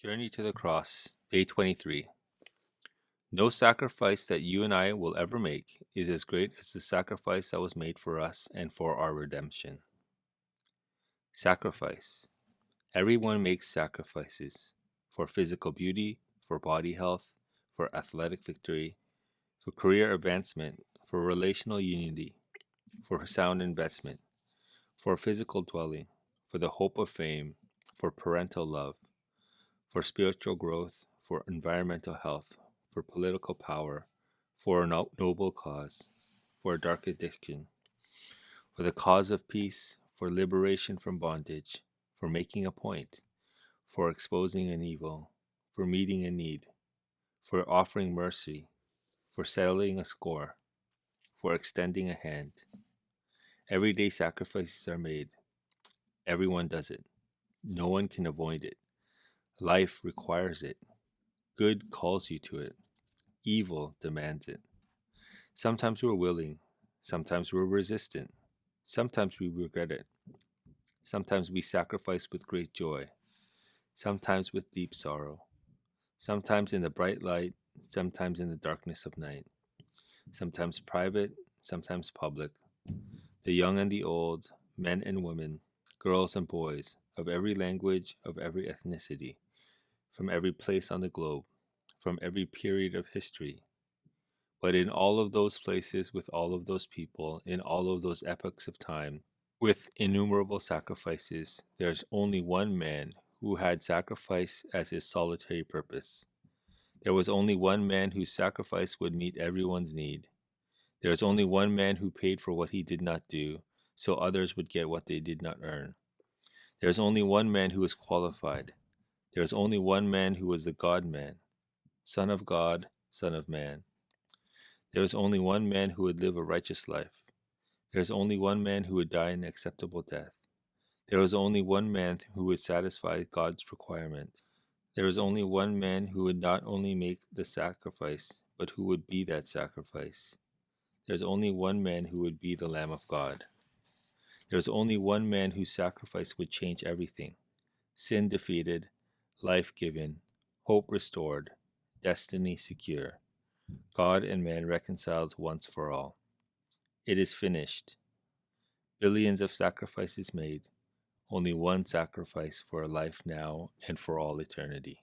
Journey to the Cross, Day 23. No sacrifice that you and I will ever make is as great as the sacrifice that was made for us and for our redemption. Sacrifice. Everyone makes sacrifices for physical beauty, for body health, for athletic victory, for career advancement, for relational unity, for sound investment, for physical dwelling, for the hope of fame, for parental love, for spiritual growth, for environmental health, for political power, for a noble cause, for a dark addiction, for the cause of peace, for liberation from bondage, for making a point, for exposing an evil, for meeting a need, for offering mercy, for settling a score, for extending a hand. Everyday sacrifices are made. Everyone does it. No one can avoid it. Life requires it. Good calls you to it. Evil demands it. Sometimes we're willing. Sometimes we're resistant. Sometimes we regret it. Sometimes we sacrifice with great joy. Sometimes with deep sorrow. Sometimes in the bright light. Sometimes in the darkness of night. Sometimes private. Sometimes public. The young and the old, men and women, girls and boys, of every language, of every ethnicity, from every place on the globe, from every period of history. But in all of those places, with all of those people, in all of those epochs of time, with innumerable sacrifices, there's only one man who had sacrifice as his solitary purpose. There was only one man whose sacrifice would meet everyone's need. There was only one man who paid for what he did not do, so others would get what they did not earn. There is only one man who was qualified. There is only one man who was the God-man, Son of God, Son of Man. There is only one man who would live a righteous life. There is only one man who would die an acceptable death. There is only one man who would satisfy God's requirement. There is only one man who would not only make the sacrifice, but who would be that sacrifice. There is only one man who would be the Lamb of God. There is only one man whose sacrifice would change everything. Sin defeated, life given, hope restored, destiny secure. God and man reconciled once for all. It is finished. Billions of sacrifices made. Only one sacrifice for a life now and for all eternity.